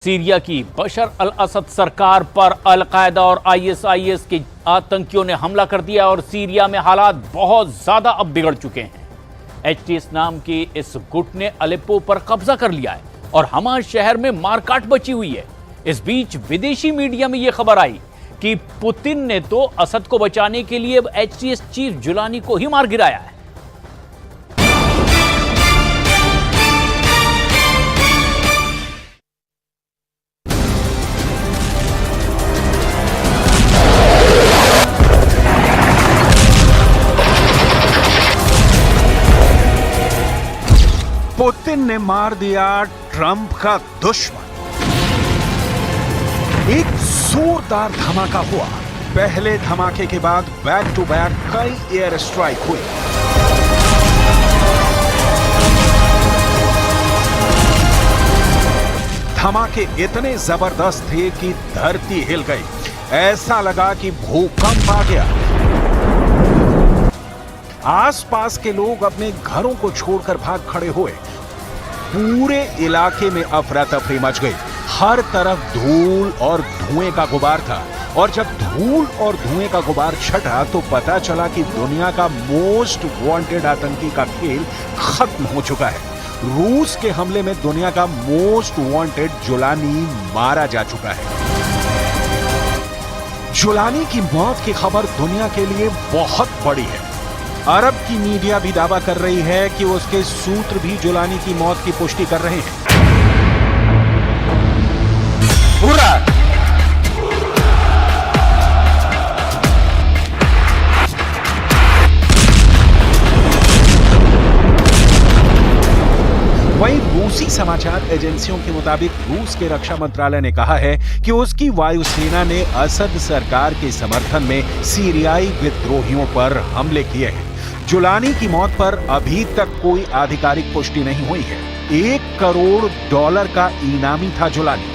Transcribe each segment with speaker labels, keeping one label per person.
Speaker 1: Syria की बशर अल असद सरकार पर अल-कायदा और आईएसआईएस के आतंकियों ने हमला कर दिया और सीरिया में हालात बहुत ज्यादा अब बिगड़ चुके हैं। एचटीएस नाम की इस गुट ने अलेप्पो पर कब्जा कर लिया है और हमा शहर में मारकाट बची हुई है। इस बीच विदेशी मीडिया में यह खबर आई कि पुतिन ने तो असद को बचाने के लिए एचटीएस चीफ जुलानी को ही मार गिराया है।
Speaker 2: पुतिन ने मार दिया ट्रंप का दुश्मन। एक जोरदार धमाका हुआ। पहले धमाके के बाद बैक टू बैक कई एयर स्ट्राइक हुई। धमाके इतने जबरदस्त थे कि धरती हिल गई। ऐसा लगा कि भूकंप आ गया। आसपास के लोग अपने घरों को छोड़कर भाग खड़े हुए। पूरे इलाके में अफरा तफरी मच गई। हर तरफ धूल और धुएं का गुबार था और जब धूल और धुएं का गुबार छटा तो पता चला कि दुनिया का मोस्ट वांटेड आतंकी का खेल खत्म हो चुका है। रूस के हमले में दुनिया का मोस्ट वांटेड जुलानी मारा जा चुका है। जुलानी की मौत की खबर दुनिया के लिए बहुत बड़ी है। अरब की मीडिया भी दावा कर रही है कि उसके सूत्र भी जुलानी की मौत की पुष्टि कर रहे हैं। पूरा वहीं रूसी समाचार एजेंसियों के मुताबिक रूस के रक्षा मंत्रालय ने कहा है कि उसकी वायुसेना ने असद सरकार के समर्थन में सीरियाई विद्रोहियों पर हमले किए हैं। जुलानी की मौत पर अभी तक कोई आधिकारिक पुष्टि नहीं हुई है। $1 करोड़ का इनामी था जुलानी।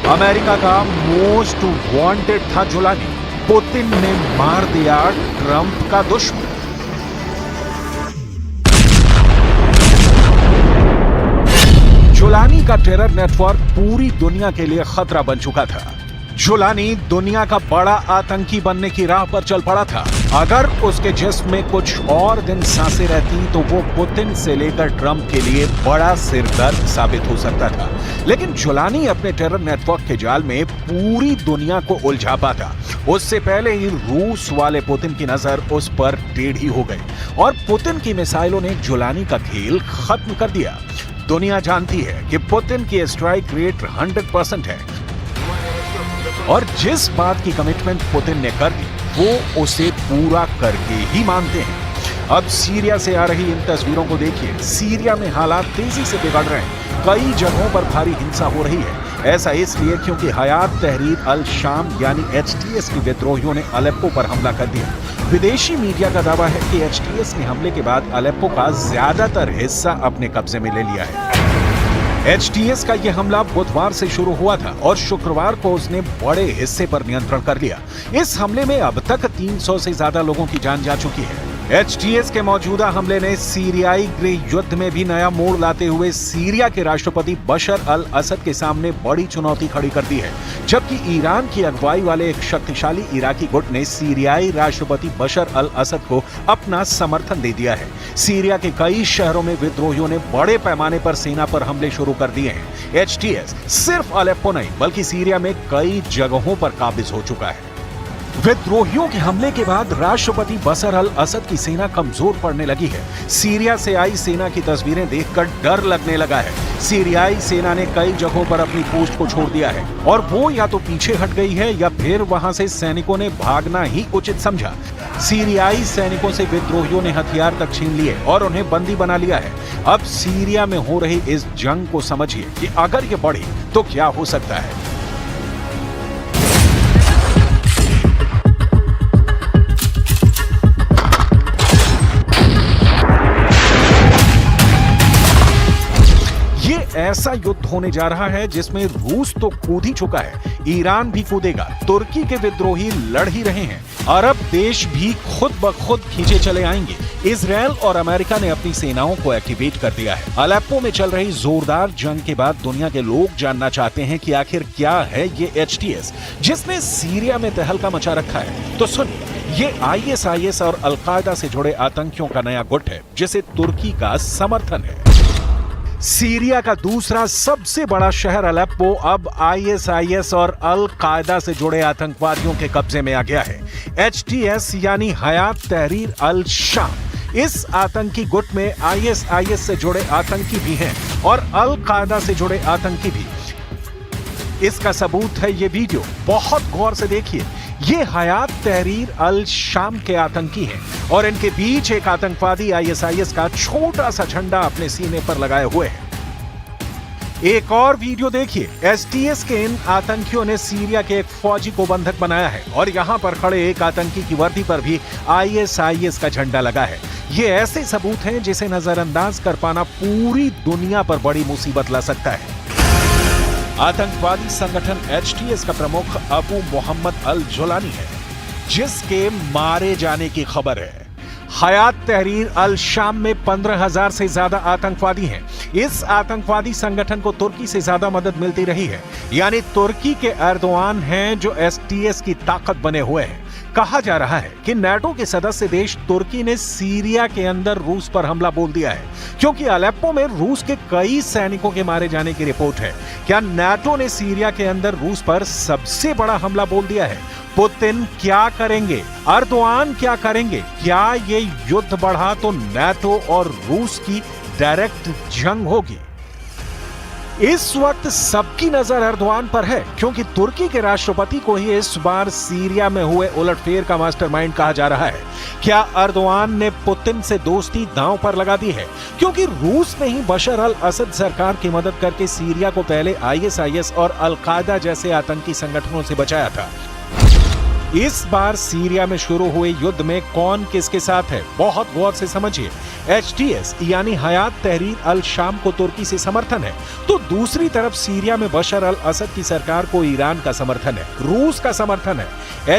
Speaker 2: अमेरिका का मोस्ट वांटेड था जुलानी। पुतिन ने मार दिया ट्रंप का दुश्मन। जुलानी का टेरर नेटवर्क पूरी दुनिया के लिए खतरा बन चुका था। जुलानी दुनिया का बड़ा आतंकी बनने की राह पर चल पड़ा था। अगर उसके जिस्म में कुछ और दिन सांसें रहती तो वो पुतिन से लेकर ट्रंप के लिए बड़ा सिरदर्द साबित हो सकता था। लेकिन जुलानी अपने टेरर नेटवर्क के जाल में पूरी दुनिया को उलझा पाता। उससे पहले ही रूस वाले पुतिन की नजर उस पर टेढ़ी हो गई और पुतिन की मिसाइलों ने जुलानी का खेल खत्म कर दिया। दुनिया जानती है कि पुतिन की स्ट्राइक रेट 100% है और जिस बात की कमिटमेंट पुतिन ने कर दी वो उसे पूरा करके ही मानते हैं। अब सीरिया से आ रही इन तस्वीरों को देखिए। सीरिया में हालात तेजी से बिगड़ रहे हैं। कई जगहों पर भारी हिंसा हो रही है। ऐसा इसलिए क्योंकि हयात तहरीर अल शाम यानी एचटीएस के विद्रोहियों ने अलेप्पो पर हमला कर दिया। विदेशी मीडिया का दावा है कि एचटीएस ने हमले के बाद अलेप्पो का ज्यादातर हिस्सा अपने कब्जे में ले लिया है। एचटीएस का यह हमला बुधवार से शुरू हुआ था और शुक्रवार को उसने बड़े हिस्से पर नियंत्रण कर लिया। इस हमले में अब तक 300 से ज्यादा लोगों की जान जा चुकी है। एचटीएस के मौजूदा हमले ने सीरियाई गृह युद्ध में भी नया मोड़ लाते हुए सीरिया के राष्ट्रपति बशर अल असद के सामने बड़ी चुनौती खड़ी कर दी है। जबकि ईरान की अगुवाई वाले एक शक्तिशाली इराकी गुट ने सीरियाई राष्ट्रपति बशर अल असद को अपना समर्थन दे दिया है। सीरिया के कई शहरों में विद्रोहियों ने बड़े पैमाने पर सेना पर हमले शुरू कर दिए हैं। एचटीएस सिर्फ अलेप्पो नहीं बल्कि सीरिया में कई जगहों पर काबिज हो चुका है। विद्रोहियों के हमले के बाद राष्ट्रपति बशर अल असद की सेना कमजोर पड़ने लगी है। सीरिया से आई सेना की तस्वीरें देखकर डर लगने लगा है। सीरियाई सेना ने कई जगहों पर अपनी पोस्ट को छोड़ दिया है और वो या तो पीछे हट गई है या फिर वहां से सैनिकों ने भागना ही उचित समझा। सीरियाई सैनिकों से विद्रोहियों ने हथियार तक छीन लिए और उन्हें बंदी बना लिया है। अब सीरिया में हो रही इस जंग को समझिए कि अगर ये बढ़ी तो क्या हो सकता है। ये ऐसा युद्ध होने जा रहा है जिसमें रूस तो कूद ही चुका है, ईरान भी कूदेगा, तुर्की के विद्रोही लड़ ही रहे हैं, अरब देश भी खुद ब खुद खींचे चले आएंगे। इजराइल और अमेरिका ने अपनी सेनाओं को एक्टिवेट कर दिया है। अलेप्पो में चल रही जोरदार जंग के बाद दुनिया के लोग जानना चाहते हैं कि आखिर क्या है ये HTS जिसने सीरिया में तहलका मचा रखा है। तो सुनिए, ये ISIS और अल-कायदा से जुड़े आतंकियों का नया गुट है जिसे तुर्की का समर्थन है। सीरिया का दूसरा सबसे बड़ा शहर अलेप्पो अब ISIS और अल-कायदा से जुड़े आतंकवादियों के कब्जे में आ गया है। HTS यानी हयात तहरीर अल शाम, इस आतंकी गुट में ISIS से जुड़े आतंकी भी हैं और अल-कायदा से जुड़े आतंकी भी। इसका सबूत है ये वीडियो, बहुत गौर से देखिए। ये हयात तहरीर अल शाम के आतंकी हैं और इनके बीच एक आतंकवादी ISIS का छोटा सा झंडा अपने सीने पर लगाए हुए है। एक और वीडियो देखिए, HTS के इन आतंकियों ने सीरिया के एक फौजी को बंधक बनाया है और यहाँ पर खड़े एक आतंकी की वर्दी पर भी ISIS का झंडा लगा है। ये ऐसे सबूत हैं जिसे नजरअंदाज कर पाना पूरी दुनिया पर बड़ी मुसीबत ला सकता है। आतंकवादी संगठन HTS का प्रमुख अबू मोहम्मद अल जोलानी है जिसके मारे जाने की खबर है। हयात तहरीर अल शाम में 15,000 से ज्यादा आतंकवादी हैं। इस आतंकवादी संगठन को तुर्की से ज्यादा मदद मिलती रही है, यानी तुर्की के एर्दोआन हैं जो HTS की ताकत बने हुए हैं। कहा जा रहा है कि नाटो के सदस्य देश तुर्की ने सीरिया के अंदर रूस पर हमला बोल दिया है क्योंकि अलेप्पो में रूस के कई सैनिकों के मारे जाने की रिपोर्ट है। क्या नाटो ने सीरिया के अंदर रूस पर सबसे बड़ा हमला बोल दिया है? पुतिन क्या करेंगे? अर्दोआन क्या करेंगे? क्या ये युद्ध बढ़ा तो नाटो और रूस की डायरेक्ट जंग होगी? इस वक्त सबकी नजर अर्दोआन पर है क्योंकि तुर्की के राष्ट्रपति को ही इस बार सीरिया में हुए उलटफेर का मास्टरमाइंड कहा जा रहा है। क्या अर्दोआन ने पुतिन से दोस्ती दांव पर लगा दी है? क्योंकि रूस ने ही बशर अल असद सरकार की मदद करके सीरिया को पहले ISIS और अल-कायदा जैसे आतंकी संगठनों से बचाया था। इस बार सीरिया में शुरू हुए युद्ध में कौन किसके साथ है, बहुत गौर से समझिए। HTS यानी हयात तहरीर अल शाम को तुर्की से समर्थन है, तो दूसरी तरफ सीरिया में बशर अल असद की सरकार को ईरान का समर्थन है, रूस का समर्थन है।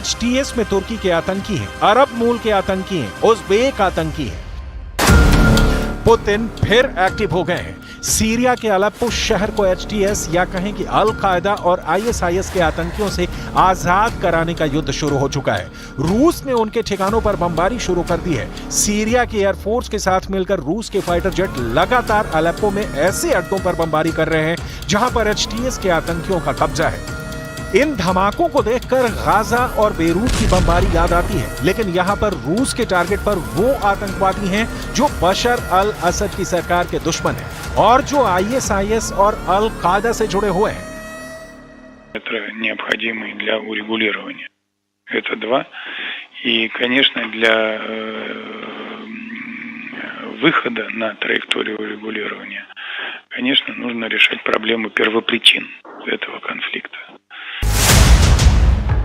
Speaker 2: HTS में तुर्की के आतंकी हैं, अरब मूल के आतंकी हैं, उज़्बेक आतंकी हैं। पुतिन फिर एक्टिव हो गए हैं। सीरिया के अलेप्पो शहर को HTS या कहें कि अल-कायदा और ISIS के आतंकियों से आजाद कराने का युद्ध शुरू हो चुका है। रूस ने उनके ठिकानों पर बमबारी शुरू कर दी है। सीरिया की एयरफोर्स के साथ मिलकर रूस के फाइटर जेट लगातार अलेप्पो में ऐसे अड्डों पर बमबारी कर रहे हैं जहां पर HTS के आतंकियों का कब्जा है। इन धमाकों को देखकर गाजा और बेरूत की बमबारी याद आती है, लेकिन यहाँ पर रूस के टारगेट पर वो आतंकवादी हैं जो बशर अल असद की सरकार के दुश्मन हैं और जो ISIS और अल-कायदा से जुड़े हुए हैं।
Speaker 3: Это необходимый для урегулирования. Это два. И, конечно, для выхода на траекторию урегулирования, конечно, нужно решать проблему первопричин этого конфликта.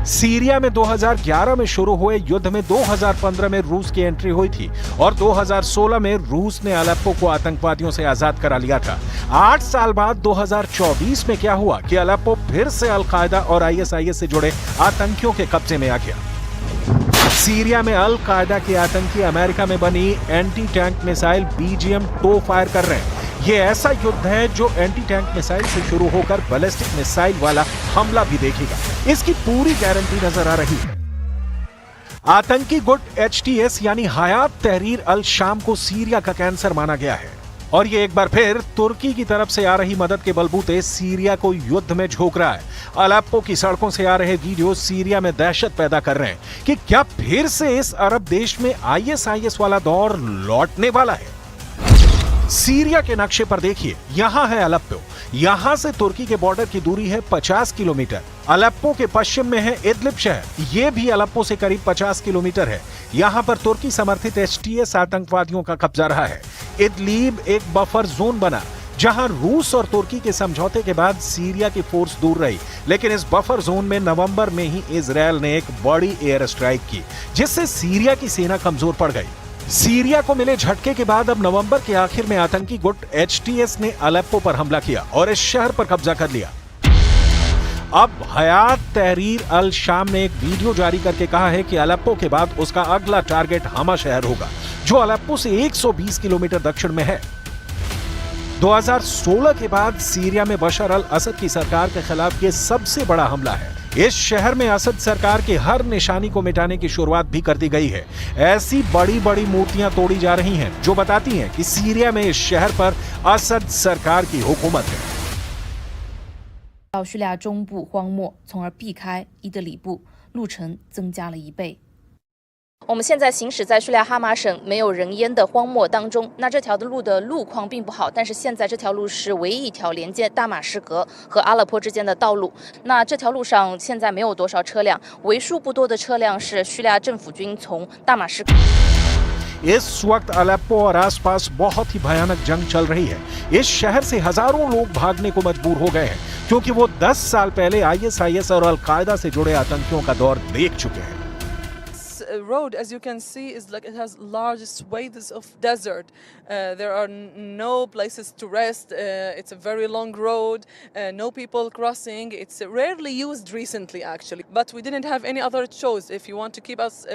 Speaker 2: सीरिया में 2011 में शुरू हुए युद्ध में 2015 में रूस की एंट्री हुई थी और 2016 में रूस ने अलेप्पो को आतंकवादियों से आजाद करा लिया था। 8 साल बाद 2024 में क्या हुआ कि अलेप्पो फिर से अल-कायदा और ISIS से जुड़े आतंकियों के कब्जे में आ गया। सीरिया में अल-कायदा के आतंकी अमेरिका में बनी anti tank missile BGM-2 fire कर रहे हैं। ये ऐसा युद्ध है जो एंटी टैंक मिसाइल से शुरू होकर बैलिस्टिक मिसाइल वाला हमला भी देखेगा। इसकी पूरी गारंटी नजर आ रही है। आतंकी गुट HTS यानी हयात तहरीर अल शाम को सीरिया का कैंसर माना गया है और ये एक बार फिर तुर्की की तरफ से आ रही मदद के बलबूते सीरिया को युद्ध में झोंक रहा है। अलेप्पो की सड़कों से आ रहे वीडियो सीरिया में दहशत पैदा कर रहे हैं कि क्या फिर से इस अरब देश में ISIS वाला दौर लौटने वाला है। सीरिया के नक्शे पर देखिए, यहां है अलेप्पो, यहां से तुर्की के बॉर्डर की दूरी है 50 किलोमीटर। अलेप्पो के पश्चिम में है इदलिब शहर, यह भी अलेप्पो से करीब 50 किलोमीटर है। यहां पर तुर्की समर्थित HTS आतंकवादियों का कब्जा रहा है। इदलिब एक बफर जोन बना जहां रूस और तुर्की के समझौते के बाद सीरिया की फोर्स दूर रही, लेकिन इस बफर जोन में नवंबर में ही इजरायल ने एक बड़ी एयर स्ट्राइक की जिससे सीरिया की सेना कमजोर पड़ गई। सीरिया को मिले झटके के बाद अब नवंबर के आखिर में आतंकी गुट HTS ने अलेप्पो पर हमला किया और इस शहर पर कब्जा कर लिया। अब हयात तहरीर अल शाम ने एक वीडियो जारी करके कहा है कि अलेप्पो के बाद उसका अगला टारगेट हमा शहर होगा, जो अलेप्पो से 120 किलोमीटर दक्षिण में है। 2016 के बाद सीरिया में बशर अल असद की सरकार के खिलाफ ये सबसे बड़ा हमला है। इस शहर में असद सरकार की हर निशानी को मिटाने की शुरुआत भी कर दी गई है। ऐसी बड़ी बड़ी मूर्तियां तोड़ी जा रही हैं जो बताती हैं कि सीरिया में इस शहर पर असद सरकार की हुकूमत है।
Speaker 4: 到叙利亚中部荒漠，从而避开伊德里布，路程增加了1倍。我们现在行驶在叙利亚哈马省没有人烟的荒漠当中，那这条的路的路况并不好，但是现在这条路是唯一一条连接大马士革和阿勒颇之间的道路。那这条路上现在没有多少车辆，为数不多的车辆是叙利亚政府军从大马士革。
Speaker 2: इस वक्त अलेप्पो और आसपास बहुत ही भयानक जंग चल रही है। इस शहर से हजारों लोग भागने को मजबूर हो गए हैं क्योंकि वो 10 साल पहले ISIS और अल-कायदा से जुड़े आतंकियों का दौर देख चुके हैं।
Speaker 5: Road, as you can see, is like it has large swathes of desert. There are no places to rest. It's a very long road. No people crossing. It's rarely used recently, actually. But we didn't have any other choice. If you want to keep us.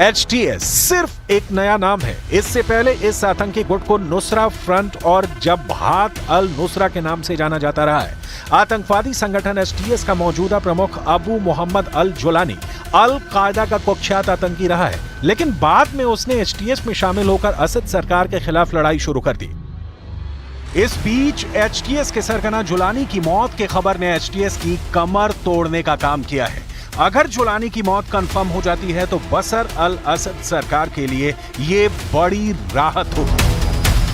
Speaker 2: HTS सिर्फ एक नया नाम है। इससे पहले इस आतंकी गुट को नुसरा फ्रंट और जबहात अल नुसरा के नाम से जाना जाता रहा है। आतंकवादी संगठन HTS का मौजूदा प्रमुख अबू मोहम्मद अल जुलानी अल कायदा का कुख्यात आतंकी रहा है, लेकिन बाद में उसने HTS में शामिल होकर असद सरकार के खिलाफ लड़ाई शुरू कर दी। इस बीच HTS के सरगना जुलानी की मौत की खबर ने HTS की कमर तोड़ने का काम किया है। अगर जुलानी की मौत कंफर्म हो जाती है तो बशर अल असद सरकार के लिए ये बड़ी राहत होगी।